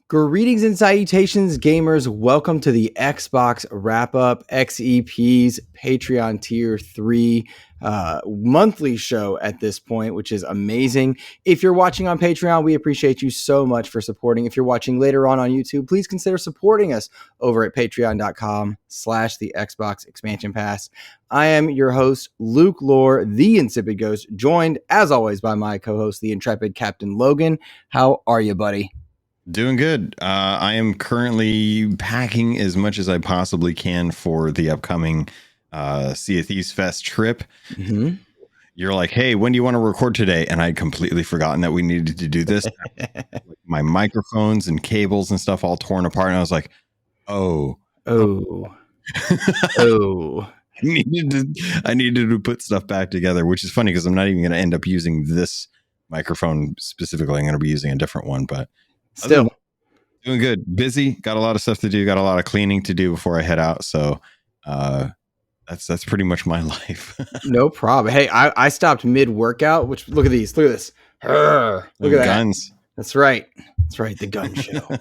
Greetings and salutations, gamers. Welcome to the Xbox Wrap Up XEP's Patreon Tier 3 monthly show at this point, which is amazing. If you're watching on Patreon, we appreciate you so much for supporting. If you're watching later on YouTube, please consider supporting us over at patreon.com/the Xbox Expansion Pass. I am your host, Luke Lohr, the InsipidGhost, joined as always by my co-host, the intrepid Captain Logun. How are you, buddy? Doing good. I am currently packing as much as I possibly can for the upcoming Sea of Thieves Fest trip. Mm-hmm. You're like, hey, when do you want to record today? And I'd completely forgotten that we needed to do this. My microphones and cables and stuff all torn apart. And I was like, oh. I needed to put stuff back together, which is funny because I'm not even going to end up using this microphone specifically. I'm going to be using a different one, but still doing good. Busy. Got a lot of stuff to do. Got a lot of cleaning to do before I head out. So that's pretty much my life. No problem. Hey, I stopped mid workout. Which look at these. Look at this. Look at that. Guns. That's right. That's right. The gun show.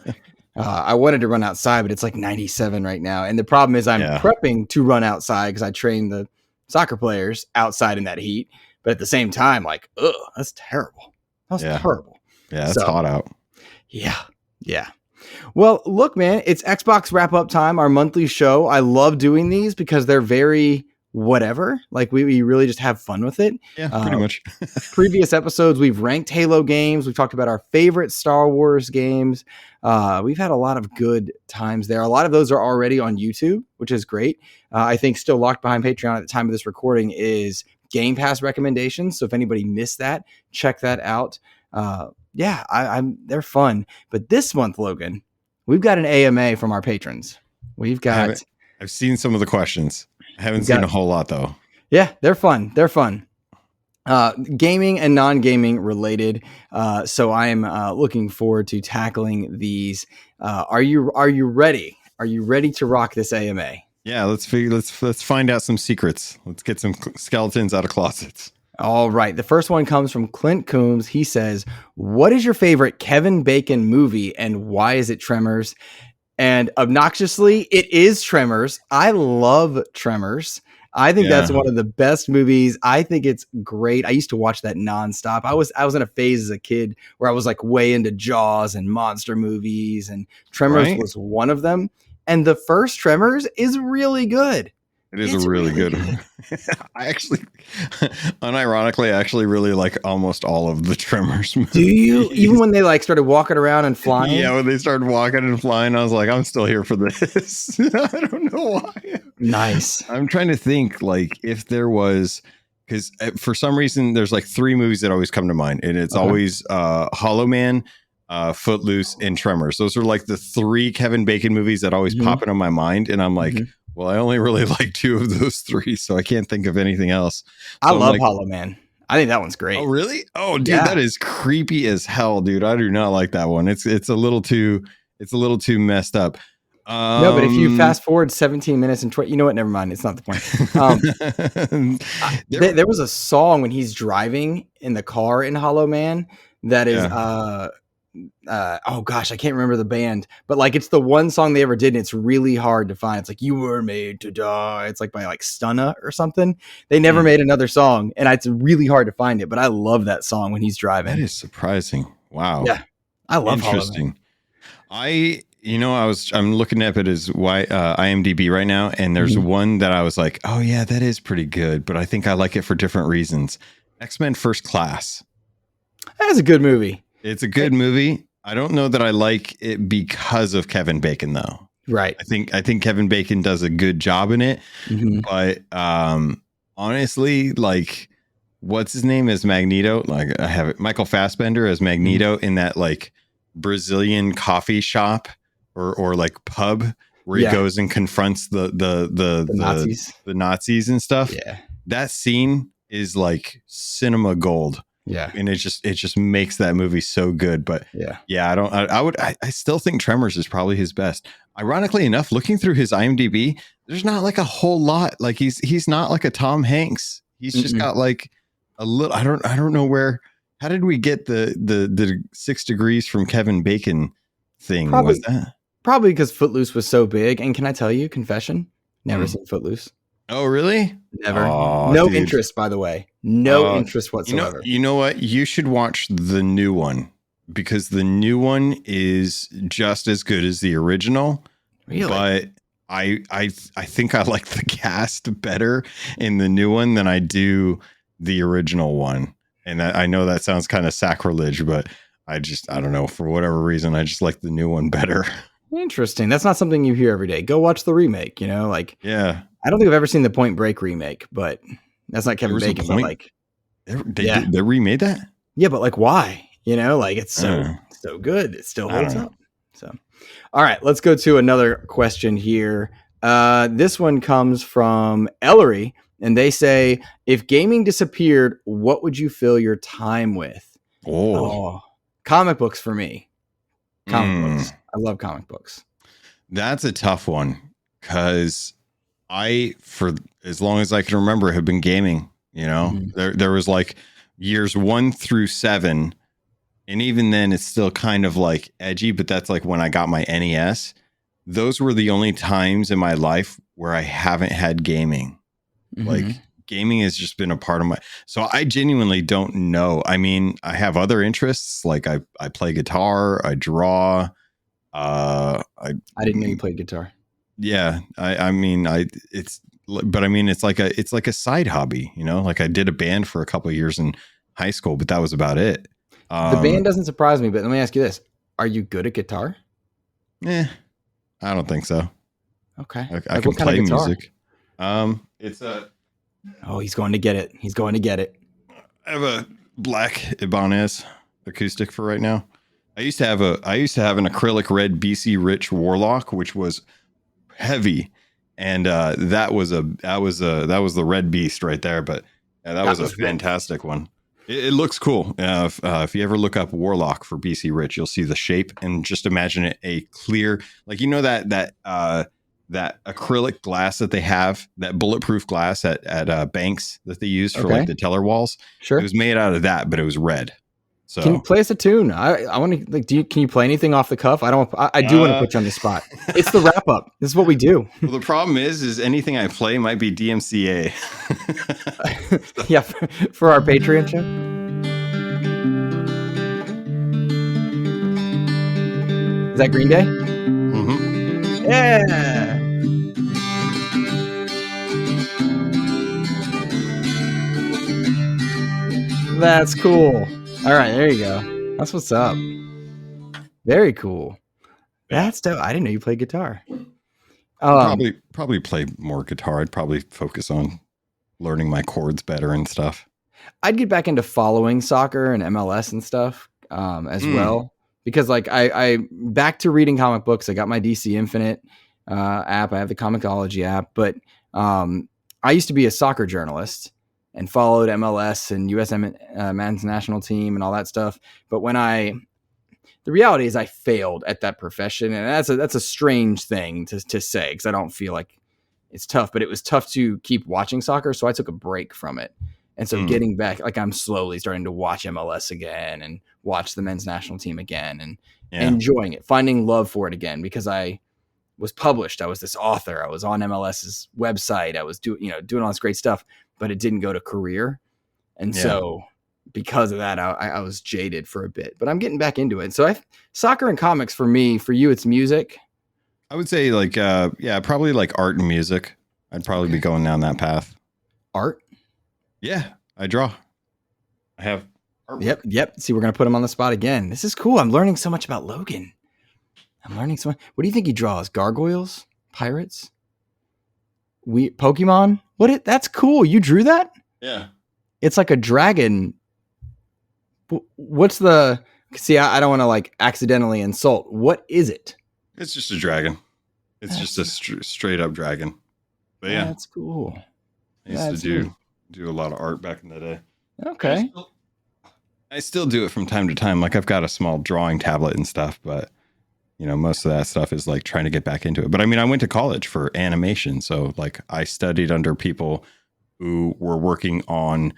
I wanted to run outside, but it's like 97 right now. And the problem is I'm prepping to run outside because I train the soccer players outside in that heat. But at the same time, like, that's terrible. That's terrible. Yeah, it's hot out. Yeah. Well, look, man, it's Xbox Wrap Up time, our monthly show. I love doing these because they're very whatever. Like we really just have fun with it. Yeah, pretty much. Previous episodes, we've ranked Halo games. We've talked about our favorite Star Wars games. We've had a lot of good times there. A lot of those are already on YouTube, which is great. I think still locked behind Patreon at the time of this recording is Game Pass recommendations. So if anybody missed that, check that out. They're fun. But this month, Logan, we've got an AMA from our patrons. I've seen some of the questions. I haven't seen a whole lot though. Yeah, they're fun. Gaming and non-gaming related. So I am looking forward to tackling these. Are you ready? Are you ready to rock this AMA? Yeah, let's find out some secrets. Let's get some skeletons out of closets. All right. The first one comes from Clint Coombs. He says, what is your favorite Kevin Bacon movie and why is it Tremors? And obnoxiously, it is Tremors. I love Tremors. I think that's one of the best movies. I think it's great. I used to watch that nonstop. I was in a phase as a kid where I was like way into Jaws and monster movies, and Tremors was one of them. And the first Tremors is really good. It's a really good one. I actually, unironically, I actually really like almost all of the Tremors movies. Do you? Even when they like started walking around and flying? Yeah, when they started walking and flying, I was like, I'm still here for this. I don't know why. Nice. I'm trying to think like if there was, because for some reason, there's like three movies that always come to mind. And it's always Hollow Man, Footloose, and Tremors. Those are like the three Kevin Bacon movies that always pop into my mind. And I'm like, well, I only really like two of those three, so I can't think of anything else. So I love Hollow Man. I think that one's great. Oh, really? Oh, dude, that is creepy as hell, dude. I do not like that one. It's a little too messed up. No, but if you fast forward 17 minutes and 20, you know what? Never mind. It's not the point. There was a song when he's driving in the car in Hollow Man that is oh gosh, I can't remember the band, but like it's the one song they ever did and it's really hard to find. It's like You Were Made to Die. It's like by like Stunna or something. They never made another song and it's really hard to find it, but I love that song when he's driving. That is surprising. Wow. Yeah. I love Interesting. I'm looking up at his IMDb right now, and there's one that I was like, oh yeah, that is pretty good, but I think I like it for different reasons. X-Men First Class. That's a good movie. It's a good movie. I don't know that I like it because of Kevin Bacon, though. Right. I think Kevin Bacon does a good job in it. But honestly, like, what's his name as Magneto? Like, I have it, Michael Fassbender as Magneto in that like Brazilian coffee shop or like pub where he goes and confronts the Nazis and stuff. Yeah, that scene is like cinema gold. Yeah. And it just makes that movie so good. But I still think Tremors is probably his best. Ironically enough, looking through his IMDb, there's not like a whole lot. Like he's not like a Tom Hanks. He's just got like a little, I don't know how did we get the 6 degrees from Kevin Bacon thing Probably, was that? probably because Footloose was so big. And can I tell you, confession, never seen Footloose. Oh, really? Never. Oh, No dude. interest, by the way. No interest whatsoever. You know what? You should watch the new one because the new one is just as good as the original. Really? But I think I like the cast better in the new one than I do the original one. And I know that sounds kind of sacrilege, but I don't know, for whatever reason, I just like the new one better. Interesting. That's not something you hear every day. Go watch the remake, like, Yeah. I don't think I've ever seen the Point Break remake, but that's not Kevin Bacon, but like, they remade that? yeah, but like, why? Like, it's so good. It still holds up. So, all right, let's go to another question here. This one comes from Ellery, and they say, if gaming disappeared, what would you fill your time with? Oh, comic books for me. Comic books. I love comic books. That's a tough one because for as long as I can remember, have been gaming. There was like years 1 through 7. And even then it's still kind of like edgy, but that's like when I got my NES. Those were the only times in my life where I haven't had gaming. Like gaming has just been a part of so I genuinely don't know. I mean, I have other interests. Like I play guitar, I draw. I didn't know you played guitar. Yeah. It's like a side hobby, like I did a band for a couple of years in high school, but that was about it. The band doesn't surprise me, but let me ask you this. Are you good at guitar? I don't think so. Okay. I can play music. He's going to get it. He's going to get it. I have a black Ibanez acoustic for right now. I used to have an acrylic red BC Rich Warlock, which was heavy. And that was the red beast right there. But that was a fantastic one. It looks cool. If you ever look up Warlock for BC Rich, you'll see the shape and just imagine it a clear, like, that acrylic glass that they have, that bulletproof glass at banks that they use for like the teller walls. Sure. It was made out of that, but it was red. So can you play us a tune? I want to like. Can you play anything off the cuff? I do want to put you on the spot. It's the wrap up. This is what we do. Well, the problem is anything I play might be DMCA. Yeah, for our Patreon show. Is that Green Day? Mm-hmm. Yeah. That's cool. All right, there you go. That's what's up. Very cool. That's dope. I didn't know you played guitar. Probably play more guitar. I'd probably focus on learning my chords better and stuff. I'd get back into following soccer and MLS and stuff as well, because like I back to reading comic books. I got my DC Infinite app. I have the Comixology app, but I used to be a soccer journalist and followed MLS and US men's national team and all that stuff. But the reality is I failed at that profession, and that's a strange thing to say, because I don't feel like it's tough, but it was tough to keep watching soccer. So I took a break from it. And so getting back, like I'm slowly starting to watch MLS again and watch the men's national team again and enjoying it, finding love for it again, because I was published. I was this author. I was on MLS's website. I was doing all this great stuff, but it didn't go to career. And so because of that, I was jaded for a bit, but I'm getting back into it. So soccer and comics for me. For you, it's music. I would say like, probably like art and music. I'd probably be going down that path. Art? Yeah, I draw. I have artwork. Yep. See, we're going to put him on the spot again. This is cool. I'm learning so much about Logan. What do you think he draws? Gargoyles? Pirates? Pokemon? That's cool. You drew that? Yeah. It's like a dragon. See, I don't want to like accidentally insult. What is it? It's just a dragon. It's just a straight up dragon. But yeah. That's cool. I used to do a lot of art back in the day. Okay. I still do it from time to time. Like I've got a small drawing tablet and stuff, but most of that stuff is like trying to get back into it. But I mean, I went to college for animation. So like I studied under people who were working on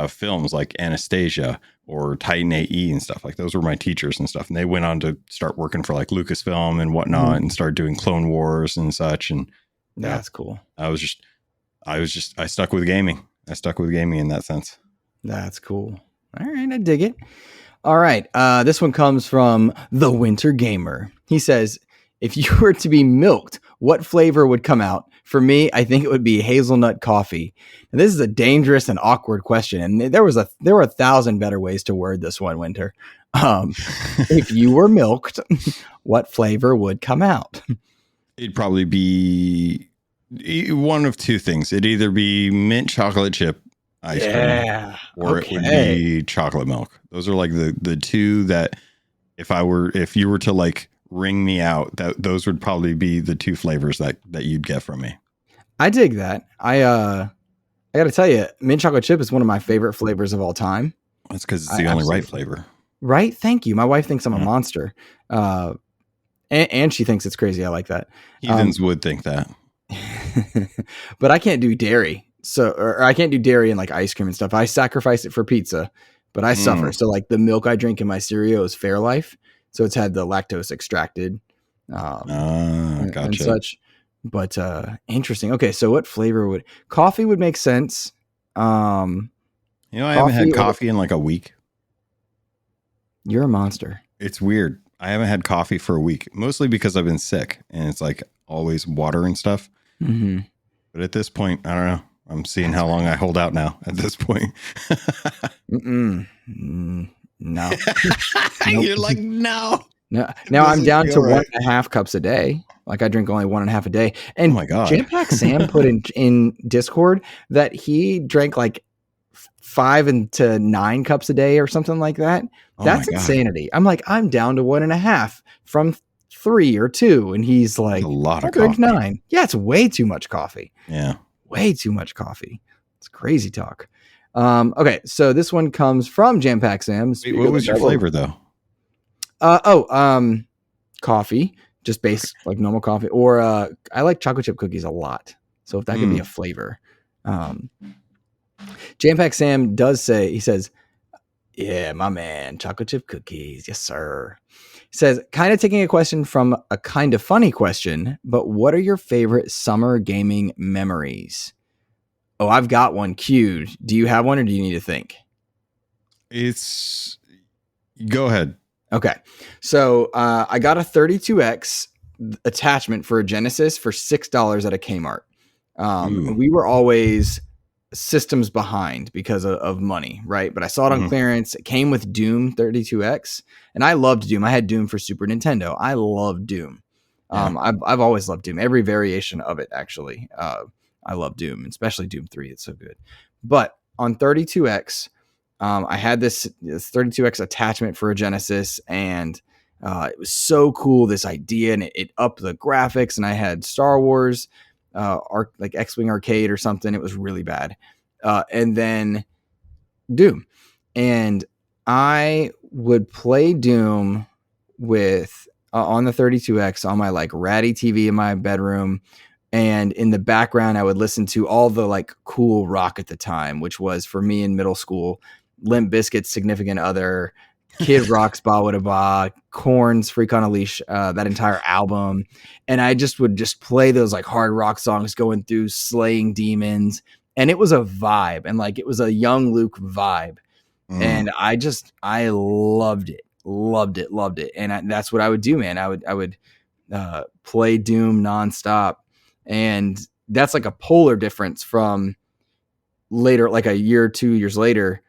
films like Anastasia or Titan AE and stuff. Like those were my teachers and stuff. And they went on to start working for like Lucasfilm and whatnot and start doing Clone Wars and such. And that's cool. I stuck with gaming. I stuck with gaming in that sense. That's cool. All right. I dig it. All right. This one comes from the Winter Gamer. He says, if you were to be milked, what flavor would come out? For me, I think it would be hazelnut coffee. And this is a dangerous and awkward question. And there were 1,000 better ways to word this one, Winter. If you were milked, what flavor would come out? It'd probably be one of two things. It'd either be mint chocolate chip ice cream, or it would be chocolate milk. Those are like the two that if you were to like ring me out, those would probably be the two flavors that you'd get from me. I dig that. I got to tell you, mint chocolate chip is one of my favorite flavors of all time. That's because it's the only right flavor. Right? Thank you. My wife thinks I'm a monster. And she thinks it's crazy. I like that. Heathens would think that. But I can't do dairy. Or I can't do dairy and like ice cream and stuff. I sacrifice it for pizza, but I suffer. So like the milk I drink in my cereal is Fairlife. So it's had the lactose extracted Gotcha. and such. But interesting. Okay, so what flavor coffee would make sense? I haven't had coffee in like a week. You're a monster. It's weird. I haven't had coffee for a week, mostly because I've been sick and it's like always water and stuff. Mm-hmm. But at this point, I don't know. I'm seeing how long I hold out now at this point. No. Nope. You're like, no. No. Now I'm down to 1.5 cups a day. Like I drink only 1.5 a day. And oh my God. Jam Pack Sam put in Discord that he drank like 5 to 9 cups a day or something like that. That's insanity. I'm like, I'm down to 1.5 from 3 or 2. And he's like, a lot of drink coffee. 9. Yeah, it's way too much coffee. Yeah. Way too much coffee. It's crazy talk. Okay, so this one comes from Jam Pack Sam. Wait, what was your flavor though? Coffee, just base like normal coffee, or I like chocolate chip cookies a lot. So if that could be a flavor, Jam Pack Sam does say, he says, yeah, my man, chocolate chip cookies, yes sir. He says, kind of taking a question from a kind of funny question, but what are your favorite summer gaming memories? Oh, I've got one queued. Do you have one or do you need to think? Go ahead. Okay. So I got a 32X attachment for a Genesis for $6 at a Kmart. We were always systems behind because of money, right? But I saw it on clearance. It came with Doom 32X, and I loved Doom. I had Doom for Super Nintendo. I love Doom. I've always loved Doom. Every variation of it, actually. I love Doom, especially Doom 3. It's so good. But on 32X, I had this 32X attachment for a Genesis, and it was so cool, this idea, and it upped the graphics, and I had Star Wars, like X-Wing Arcade or something. It was really bad. And then Doom. And I would play Doom with on the 32X on my like ratty TV in my bedroom. And in the background, I would listen to all the like cool rock at the time, which was for me in middle school, Limp Bizkit's Significant Other, Kid Rock's Ba Wada Ba, Korn's Freak on a Leash, that entire album. And I would play those like hard rock songs going through Slaying Demons. And it was a vibe. And like, it was a young Luke vibe. And I loved it. Loved it. And that's what I would do, man. I would play Doom nonstop. And that's like a polar difference from later, like a year or 2 years later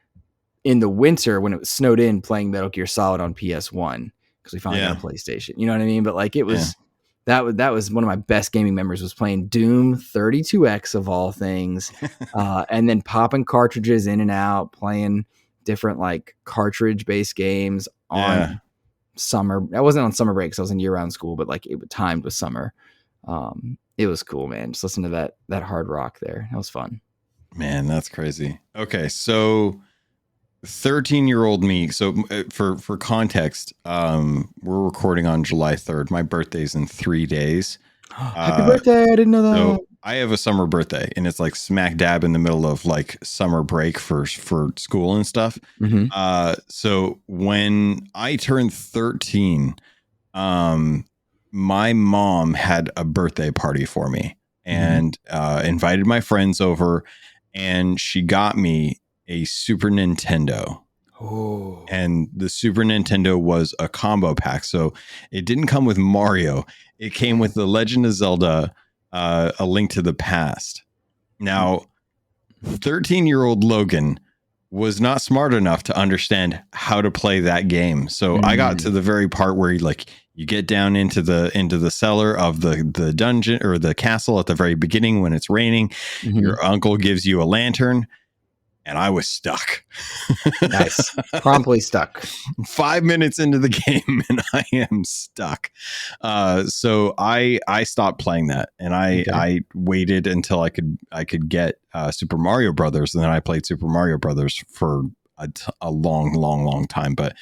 in the winter when it was snowed in playing Metal Gear Solid on PS1 because we finally got a PlayStation. You know what I mean? But like it was that was one of my best gaming memories was playing Doom 32X of all things, and then popping cartridges in and out, playing different like cartridge based games on summer. I wasn't on summer break because I was in year round school, but like it was timed with summer. It was cool, man. Just listen to that hard rock there. That was fun. Man, that's crazy. Okay, so 13-year-old me. So for context, we're recording on July 3rd. My birthday's in 3 days. Happy birthday! I didn't know that. I have a summer birthday, and it's like smack dab in the middle of like summer break for school and stuff. Mm-hmm. So when I turned 13, my mom had a birthday party for me and invited my friends over, and she got me a Super Nintendo. Oh. And the Super Nintendo was a combo pack. So it didn't come with Mario. It came with The Legend of Zelda, A Link to the Past. Now, 13-year-old Logan was not smart enough to understand how to play that game. So I got to the very part where you get down into the cellar of the dungeon or the castle at the very beginning when it's raining. Your uncle gives you a lantern, and I was stuck. Nice. Promptly stuck. 5 minutes into the game and I am stuck. So I stopped playing that, and I waited until I could get Super Mario Brothers, and then I played Super Mario Brothers for a long time. But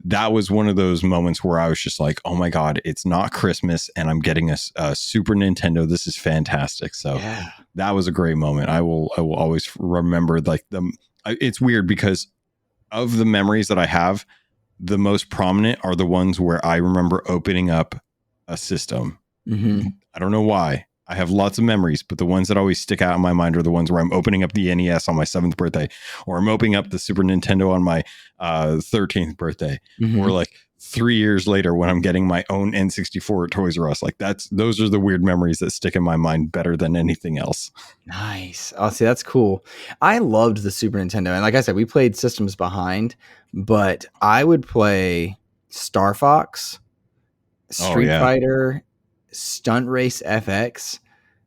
that was one of those moments where I was just like, oh my God, it's not Christmas and I'm getting a Super Nintendo. This is fantastic. So that was a great moment. I will always remember like it's weird because of the memories that I have, the most prominent are the ones where I remember opening up a system. I don't know why. I have lots of memories, but the ones that always stick out in my mind are the ones where I'm opening up the NES on my 7th birthday, or I'm opening up the Super Nintendo on my 13th birthday, or like 3 years later when I'm getting my own N64 at Toys R Us. Like those are the weird memories that stick in my mind better than anything else. Nice. Oh, see, that's cool. I loved the Super Nintendo. And like I said, we played systems behind, but I would play Star Fox, Street Fighter, Stunt Race FX,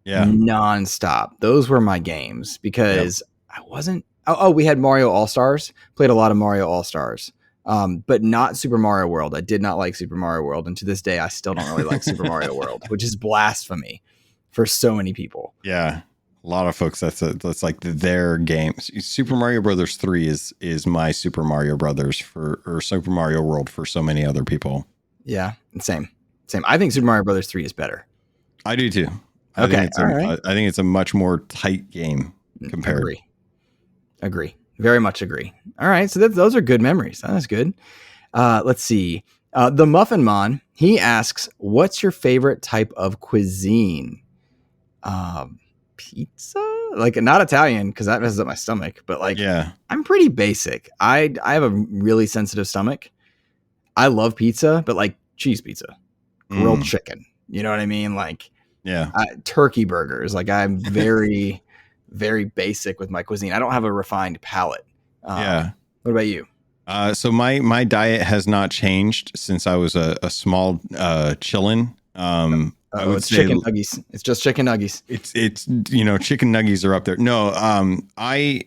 nonstop. Those were my games because I wasn't. Oh, we had Mario All Stars. Played a lot of Mario All Stars, but not Super Mario World. I did not like Super Mario World, and to this day, I still don't really like Super Mario World, which is blasphemy for so many people. Yeah, a lot of folks. That's like their game. Super Mario Brothers 3 is my Super Mario Brothers or Super Mario World for so many other people. Yeah, same. I think Super Mario Brothers 3 is better. I do too. I think it's a much more tight game compared. Agree. Very much agree. All right. So those are good memories. That's good. Let's see. The Muffin Mon, he asks, what's your favorite type of cuisine? Pizza? Like not Italian, because that messes up my stomach, but like, I'm pretty basic. I have a really sensitive stomach. I love pizza, but like cheese pizza. Grilled chicken, you know what I mean? Like, turkey burgers. Like, I'm very, very basic with my cuisine. I don't have a refined palate. What about you? So my diet has not changed since I was a small chillin'. I would say chicken nuggies. It's just chicken nuggies. It's chicken nuggies are up there. No, I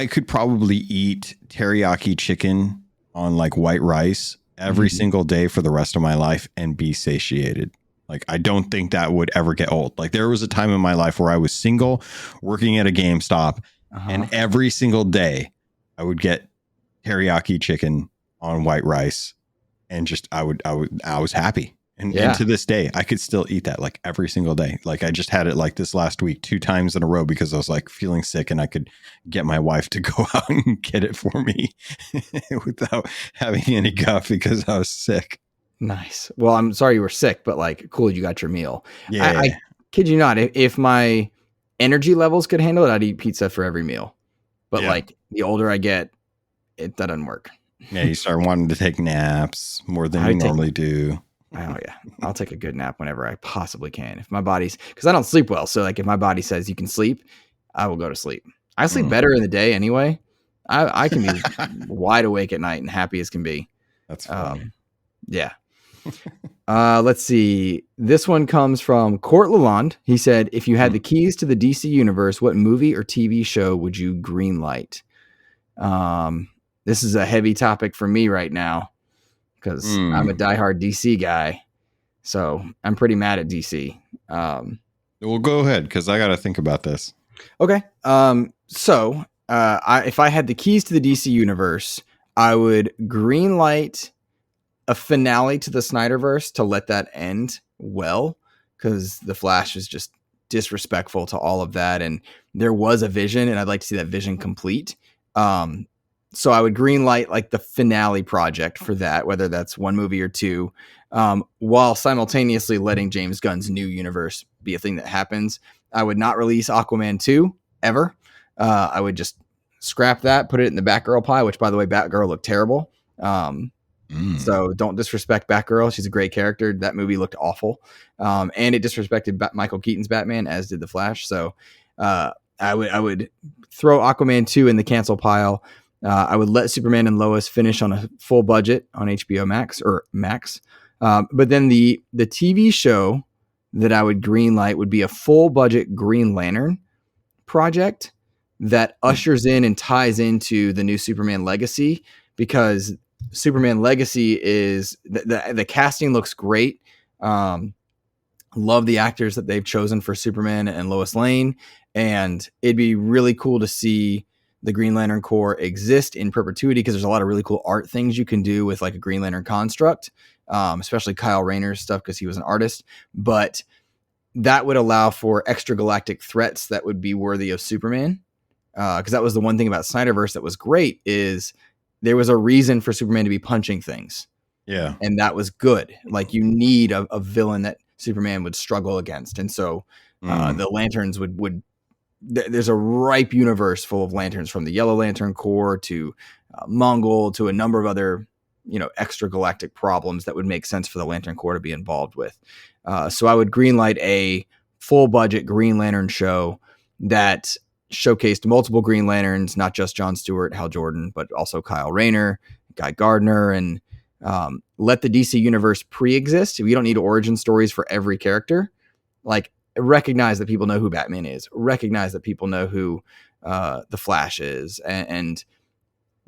could probably eat teriyaki chicken on like white rice every single day for the rest of my life and be satiated. Like, I don't think that would ever get old. Like, there was a time in my life where I was single, working at a GameStop, and every single day I would get teriyaki chicken on white rice, and just I was happy. And to this day, I could still eat that like every single day. Like, I just had it like this last week 2 times in a row because I was like feeling sick, and I could get my wife to go out and get it for me without having any guff because I was sick. Nice. Well, I'm sorry you were sick, but like, cool, you got your meal. Yeah. I kid you not. If my energy levels could handle it, I'd eat pizza for every meal. But like, the older I get, that doesn't work. Yeah, you start wanting to take naps more than you normally do. Oh yeah, I'll take a good nap whenever I possibly can. If my body's, because I don't sleep well, so like if my body says you can sleep, I will go to sleep. I sleep better in the day anyway. I can be wide awake at night and happy as can be. That's funny. Yeah. Let's see. This one comes from Court Lalonde. He said, if you had the keys to the DC universe, what movie or TV show would you greenlight? This is a heavy topic for me right now because I'm a diehard DC guy. So I'm pretty mad at DC. Well, go ahead, because I got to think about this. Okay. So if I had the keys to the DC universe, I would greenlight a finale to the Snyderverse to let that end well, because The Flash is just disrespectful to all of that. And there was a vision, and I'd like to see that vision complete. So I would green light like the finale project for that, whether that's one movie or two, while simultaneously letting James Gunn's new universe be a thing that happens. I would not release Aquaman 2 ever. I would just scrap that, put it in the Batgirl pile, which, by the way, Batgirl looked terrible. So don't disrespect Batgirl. She's a great character. That movie looked awful. And it disrespected Michael Keaton's Batman, as did The Flash. So I would throw Aquaman 2 in the cancel pile. I would let Superman and Lois finish on a full budget on HBO Max. But then the TV show that I would greenlight would be a full budget Green Lantern project that ushers in and ties into the new Superman Legacy, because Superman Legacy is the casting looks great. Love the actors that they've chosen for Superman and Lois Lane, and it'd be really cool to see the Green Lantern Corps exist in perpetuity, because there's a lot of really cool art things you can do with like a Green Lantern construct, especially Kyle Rayner's stuff because he was an artist. But that would allow for extragalactic threats that would be worthy of Superman, because that was the one thing about Snyderverse that was great, is there was a reason for Superman to be punching things. Yeah. And that was good. Like, you need a villain that Superman would struggle against. And so the Lanterns would there's a ripe universe full of Lanterns, from the Yellow Lantern Corps to Mongol to a number of other, extragalactic problems that would make sense for the Lantern Corps to be involved with. So I would greenlight a full budget Green Lantern show that showcased multiple Green Lanterns, not just Jon Stewart, Hal Jordan, but also Kyle Rayner, Guy Gardner, and let the DC universe pre-exist. We don't need origin stories for every character. Like, recognize that people know who Batman is, recognize that people know who the Flash is, and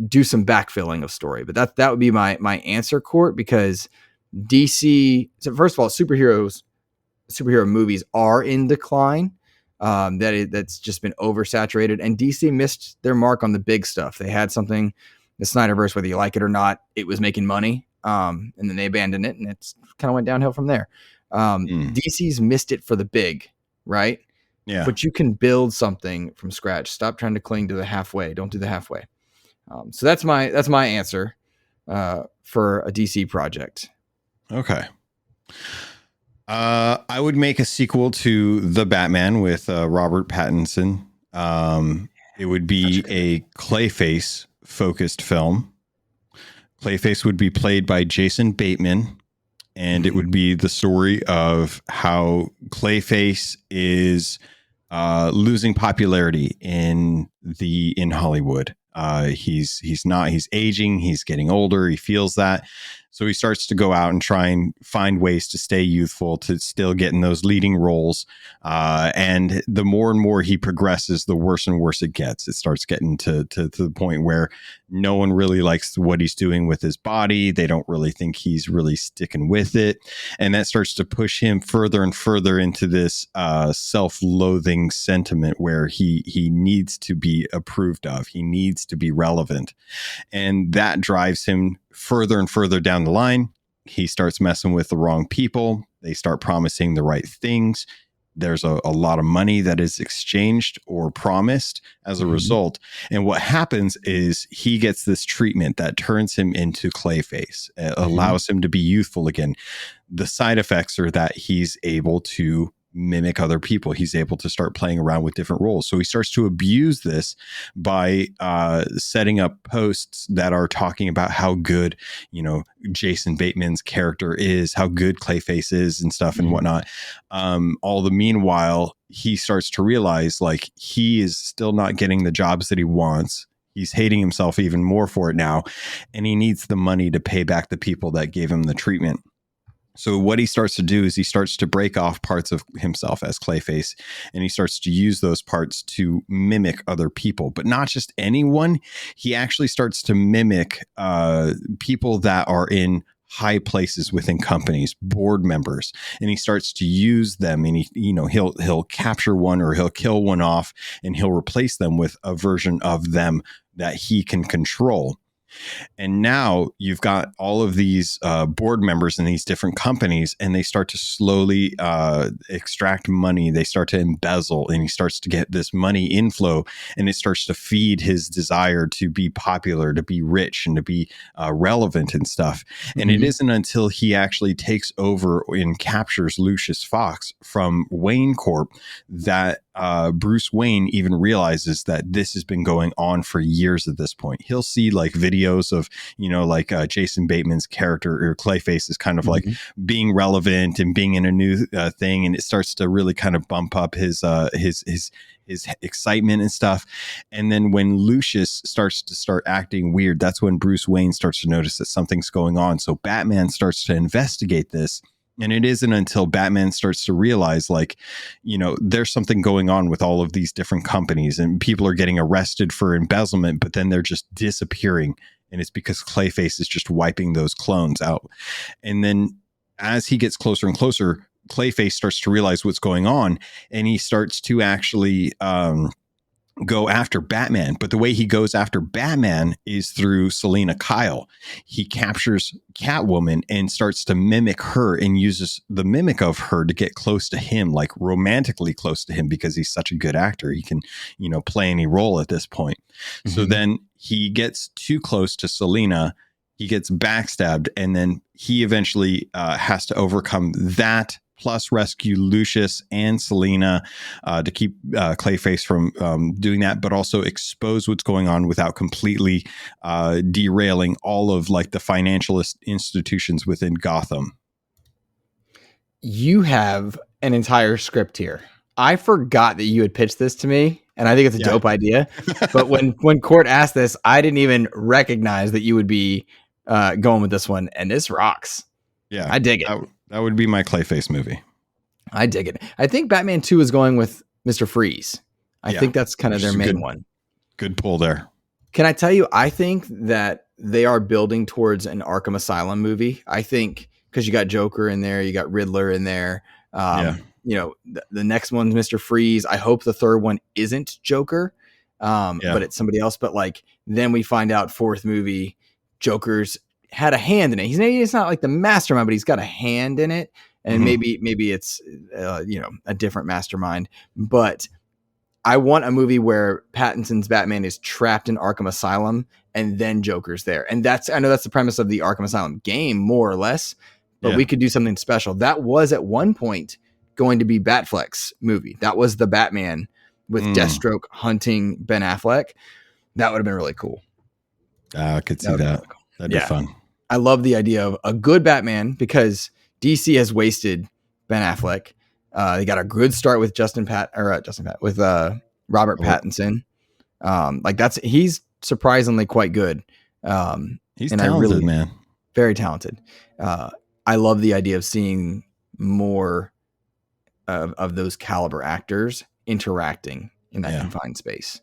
do some backfilling of story. But that would be my answer, Court, because DC, so first of all, superhero movies are in decline. That's just been oversaturated, and DC missed their mark on the big stuff. They had something, the Snyderverse, whether you like it or not, it was making money, and then they abandoned it, and it's kind of went downhill from there. DC's missed it for the big, right? Yeah. But you can build something from scratch. Stop trying to cling to the halfway. Don't do the halfway. So that's my answer for a DC project. Okay. I would make a sequel to The Batman with Robert Pattinson. It would be a Clayface focused film. Clayface would be played by Jason Bateman, and it would be the story of how Clayface is losing popularity in Hollywood. He's aging, he's getting older, he feels that. So he starts to go out and try and find ways to stay youthful, to still get in those leading roles. And the more and more he progresses, the worse and worse it gets. It starts getting to the point where no one really likes what he's doing with his body. They don't really think he's really sticking with it. And that starts to push him further and further into this self-loathing sentiment where he needs to be approved of. He needs to be relevant. And that drives him further and further down the line. He starts messing with the wrong people. They start promising the right things. There's a lot of money that is exchanged or promised as a result. And what happens is he gets this treatment that turns him into Clayface. It allows him to be youthful again. The side effects are that he's able to mimic other people. He's able to start playing around with different roles. So he starts to abuse this by setting up posts that are talking about how good, Jason Bateman's character is, how good Clayface is and stuff and whatnot. All the meanwhile, he starts to realize like he is still not getting the jobs that he wants. He's hating himself even more for it now. And he needs the money to pay back the people that gave him the treatment. So what he starts to do is he starts to break off parts of himself as Clayface, and he starts to use those parts to mimic other people, but not just anyone. He actually starts to mimic people that are in high places within companies, board members, and he starts to use them. And he'll capture one or he'll kill one off, and he'll replace them with a version of them that he can control. And now you've got all of these board members in these different companies, and they start to slowly extract money. They start to embezzle, and he starts to get this money inflow, and it starts to feed his desire to be popular, to be rich, and to be relevant and stuff. And it isn't until he actually takes over and captures Lucius Fox from Wayne Corp that Bruce Wayne even realizes that this has been going on for years at this point. He'll see like videos of, like Jason Bateman's character or Clayface is kind of like being relevant and being in a new thing. And it starts to really kind of bump up his excitement and stuff. And then when Lucius starts acting weird, that's when Bruce Wayne starts to notice that something's going on. So Batman starts to investigate this. And it isn't until Batman starts to realize, like, there's something going on with all of these different companies, and people are getting arrested for embezzlement, but then they're just disappearing. And it's because Clayface is just wiping those clones out. And then as he gets closer and closer, Clayface starts to realize what's going on, and he starts to actually go after Batman. But the way he goes after Batman is through Selina Kyle. He captures Catwoman and starts to mimic her and uses the mimic of her to get close to him, like romantically close to him, because he's such a good actor. He can, play any role at this point. So then he gets too close to Selina. He gets backstabbed, and then he eventually has to overcome that, plus rescue Lucius and Selina to keep Clayface from doing that, but also expose what's going on without completely derailing all of like the financial institutions within Gotham. You have an entire script here. I forgot that you had pitched this to me, and I think it's a dope idea. But when Court asked this, I didn't even recognize that you would be going with this one, and this rocks. Yeah, I dig it. That would be my Clayface movie. I dig it. I think Batman 2 is going with Mr. Freeze. I think that's kind of their main one. Good pull there. Can I tell you, I think that they are building towards an Arkham Asylum movie. I think because you got Joker in there, you got Riddler in there. The next one's Mr. Freeze. I hope the third one isn't Joker, but it's somebody else. But like, then we find out fourth movie, Joker's had a hand in it. He's not like the mastermind, but he's got a hand in it. And maybe it's, a different mastermind, but I want a movie where Pattinson's Batman is trapped in Arkham Asylum and then Joker's there. And I know that's the premise of the Arkham Asylum game, more or less, but we could do something special. That was at one point going to be Batfleck's movie. That was the Batman with Deathstroke hunting Ben Affleck. That would have been really cool. I could see that. Really cool. That'd be fun. I love the idea of a good Batman because DC has wasted Ben Affleck. They got a good start with with Robert Pattinson. He's surprisingly quite good. He's talented, man. Very talented. I love the idea of seeing more of those caliber actors interacting in that confined space.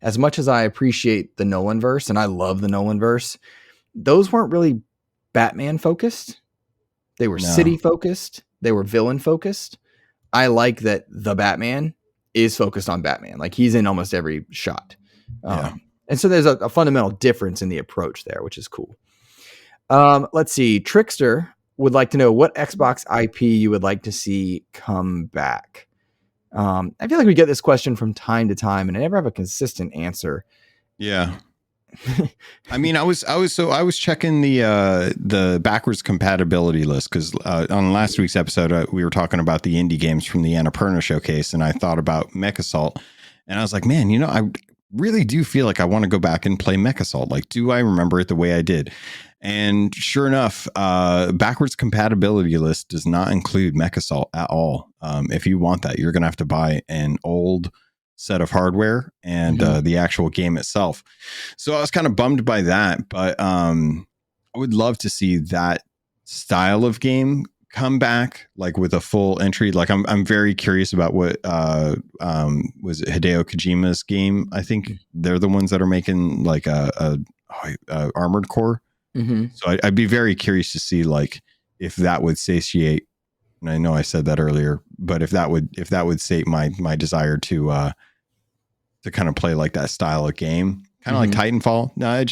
As much as I appreciate the Nolan verse, and I love the Nolan verse, those weren't really Batman focused. They were city focused. They were villain focused. I like that the Batman is focused on Batman. Like he's in almost every shot. And so there's a fundamental difference in the approach there, which is cool. Let's see. Trickster would like to know what Xbox IP you would like to see come back. I feel like we get this question from time to time and I never have a consistent answer. Yeah. I mean, I was checking the backwards compatibility list because on last week's episode we were talking about the indie games from the Annapurna showcase, and I thought about Mech Assault, and I was like, man, I really do feel like I want to go back and play Mech Assault. Like, do I remember it the way I did? And sure enough, backwards compatibility list does not include Mech Assault at all. If you want that, you're gonna have to buy an old set of hardware and the actual game itself. So I was kind of bummed by that, but I would love to see that style of game come back, like with a full entry. Like I'm very curious about what was it Hideo Kojima's game. I think they're the ones that are making like a Armored Core. So I'd be very curious to see like if that would satiate. And I know I said that earlier, but if that would sate my desire to kind of play like that style of game. kind of like Titanfall. No, I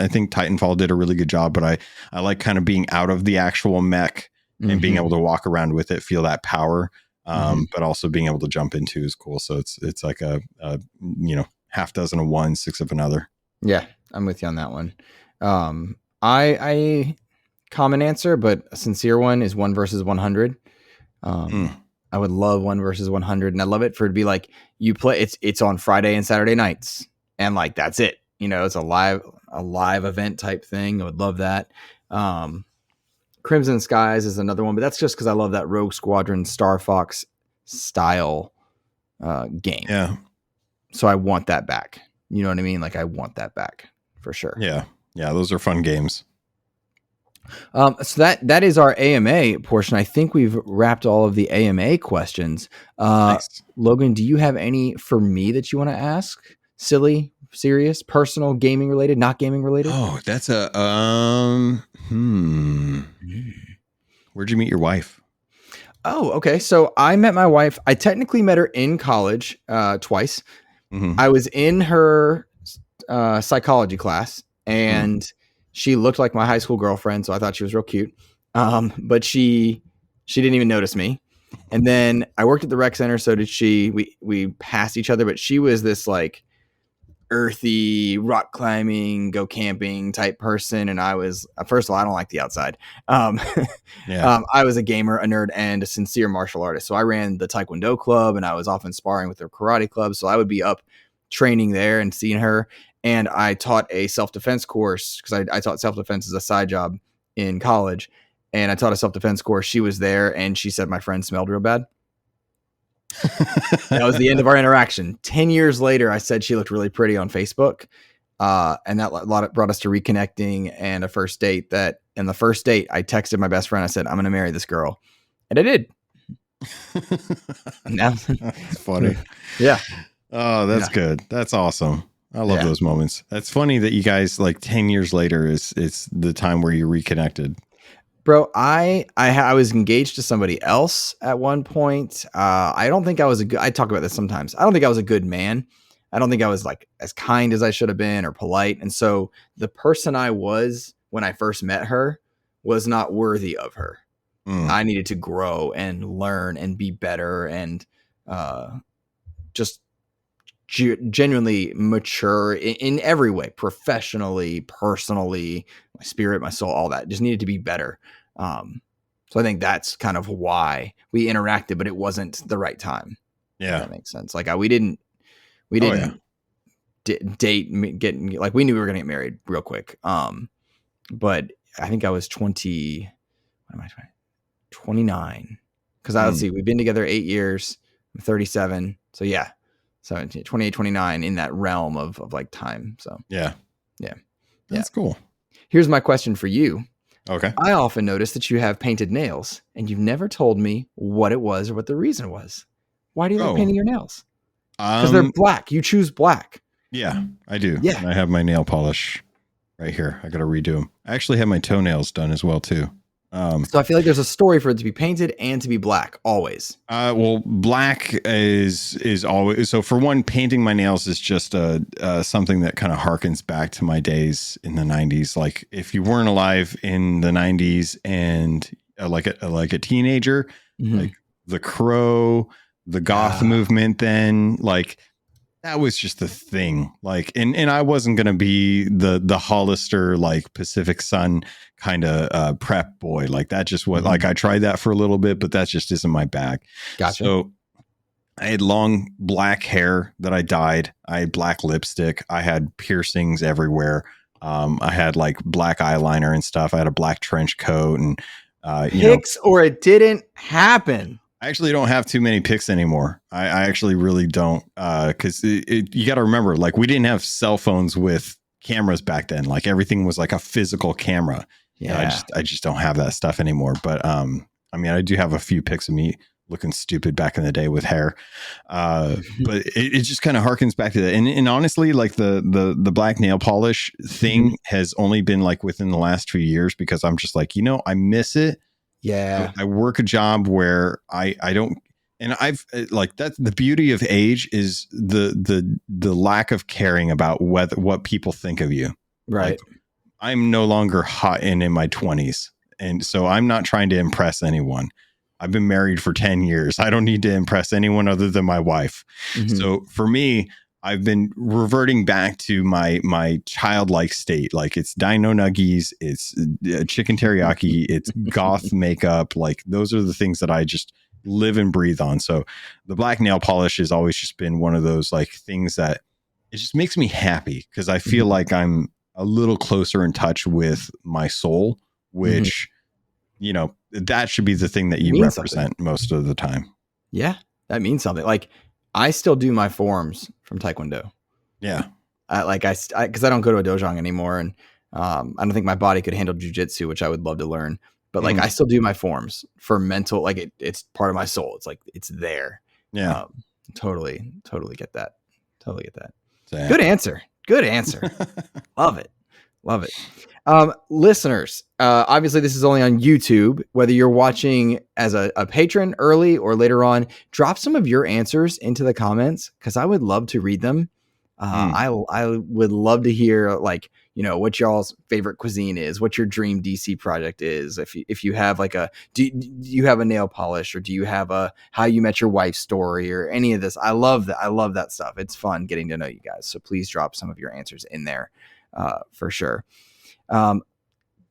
think Titanfall did a really good job, but I like kind of being out of the actual mech and being able to walk around with it, feel that power. But also being able to jump into is cool. So it's like a half dozen of one, six of another. Yeah, I'm with you on that one. I common answer, but a sincere one is 1 versus 100. I would love 1 versus 100, and I love it for it to be like you play. It's on Friday and Saturday nights, and like that's it. It's a live event type thing. I would love that. Crimson Skies is another one, but that's just because I love that Rogue Squadron Star Fox style game. Yeah. So I want that back. You know what I mean? Like I want that back for sure. Yeah. Yeah. Those are fun games. So that is our AMA portion. I think we've wrapped all of the AMA questions. Nice. Logan, do you have any for me that you want to ask? Silly, serious, personal, gaming related, not gaming related? Oh, that's a Where'd you meet your wife? Oh, okay. So I met my wife. I technically met her in college twice. I was in her psychology class, and she looked like my high school girlfriend, so I thought she was real cute. But she didn't even notice me. And then I worked at the rec center, so did she. We passed each other, but she was this like earthy rock climbing, go camping type person, and I was first of all, I don't like the outside. I was a gamer, a nerd, and a sincere martial artist. So I ran the Taekwondo club, and I was often sparring with the karate club. So I would be up training there and seeing her. And I taught a self-defense course because I taught self-defense as a side job in college. And I taught a self-defense course. She was there, and she said my friend smelled real bad. That was the end of our interaction. 10 years later, I said she looked really pretty on Facebook. And that brought us to reconnecting and a first date and the first date, I texted my best friend. I said, I'm going to marry this girl. And I did. That's funny. Yeah. Oh, that's good. That's awesome. I love those moments. That's funny that you guys like 10 years later it's the time where you reconnected. Bro, I was engaged to somebody else at one point. I don't think I was I talk about this sometimes. I don't think I was a good man. I don't think I was like as kind as I should have been or polite. And so the person I was when I first met her was not worthy of her. I needed to grow and learn and be better and just genuinely mature in every way, professionally, personally, my spirit, my soul, all that just needed to be better. So I think that's kind of why we interacted, but it wasn't the right time. Yeah. If that makes sense. Like we didn't date, getting like, we knew we were going to get married real quick. But I think I was 29. Cause let's see, we've been together 8 years. I'm 37. So yeah. 17, 28, 29 in that realm of like time. So yeah. That's cool. Here's my question for you. Okay. I often notice that you have painted nails and you've never told me what it was or what the reason was. Why do you like painting your nails? Because they're black. You choose black. Yeah, I do. Yeah. And I have my nail polish right here. I got to redo them. I actually have my toenails done as well too. So I feel like there's a story for it to be painted and to be black always. Well, black is always, so for one, painting my nails is just something that kind of harkens back to my days in the 90s. Like if you weren't alive in the 90s and like a teenager, like The Crow, the goth movement, then like that was just the thing. Like, and I wasn't going to be the Hollister, like Pacific Sun kind of prep boy. Like that just was like, I tried that for a little bit, but that just isn't my bag. Gotcha. So I had long black hair that I dyed. I had black lipstick. I had piercings everywhere. I had like black eyeliner and stuff. I had a black trench coat and, pics or it didn't happen. I actually don't have too many pics anymore. I actually really don't. Cause you got to remember, like we didn't have cell phones with cameras back then. Like everything was like a physical camera. Yeah. I just don't have that stuff anymore. But, I mean, I do have a few pics of me looking stupid back in the day with hair. But it just kind of harkens back to that. And honestly, like the black nail polish thing has only been like within the last 2 years because I'm just like, I miss it. Yeah. I work a job where I don't, And I've like that's the beauty of age is the lack of caring about what people think of you. Right. Like I'm no longer hot and in my 20s. And so I'm not trying to impress anyone. I've been married for 10 years. I don't need to impress anyone other than my wife. So for me, I've been reverting back to my childlike state. Like it's dino nuggies, it's chicken teriyaki, it's goth makeup. Like those are the things that I just live and breathe on. So the black nail polish has always just been one of those like things that it just makes me happy because I feel like I'm a little closer in touch with my soul, which, you know, that should be the thing that you represent most of the time. Yeah, that means something. Like I still do my forms from Taekwondo. Yeah. Because I don't go to a dojang anymore. And I don't think my body could handle jujitsu, which I would love to learn. But like I still do my forms for mental, like it's part of my soul. It's like it's there. Yeah. Totally get that. Totally get that. Damn. Good answer. Love it. Listeners, obviously this is only on YouTube. Whether you're watching as a patron early or later on, drop some of your answers into the comments because I would love to read them. I would love to hear like, you know, what y'all's favorite cuisine is, what your dream DC project is. If you have like do you have a nail polish or do you have a how you met your wife story or any of this? I love that. I love that stuff. It's fun getting to know you guys. So please drop some of your answers in there for sure.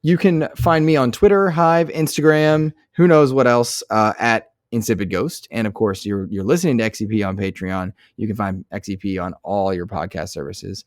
You can find me on Twitter, Hive, Instagram, who knows what else, at InsipidGhost. And of course, you're listening to XEP on Patreon. You can find XEP on all your podcast services.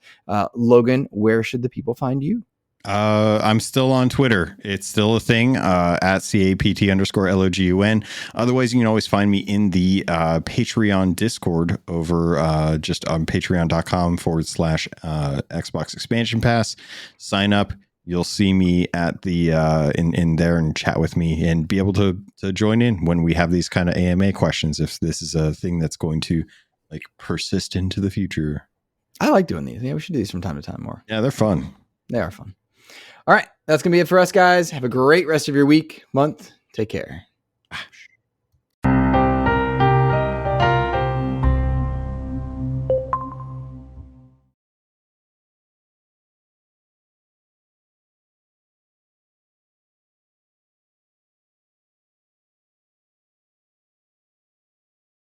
Logan, where should the people find you? I'm still on Twitter. It's still a thing, at CAPT_LOGUN. Otherwise, you can always find me in the Patreon Discord over just on patreon.com/Xbox Expansion Pass. Sign up. You'll see me at the in there and chat with me and be able to join in when we have these kind of AMA questions, if this is a thing that's going to like persist into the future. I like doing these. Yeah, we should do these from time to time more. Yeah, they're fun. They are fun. All right. That's going to be it for us, guys. Have a great rest of your week, month. Take care.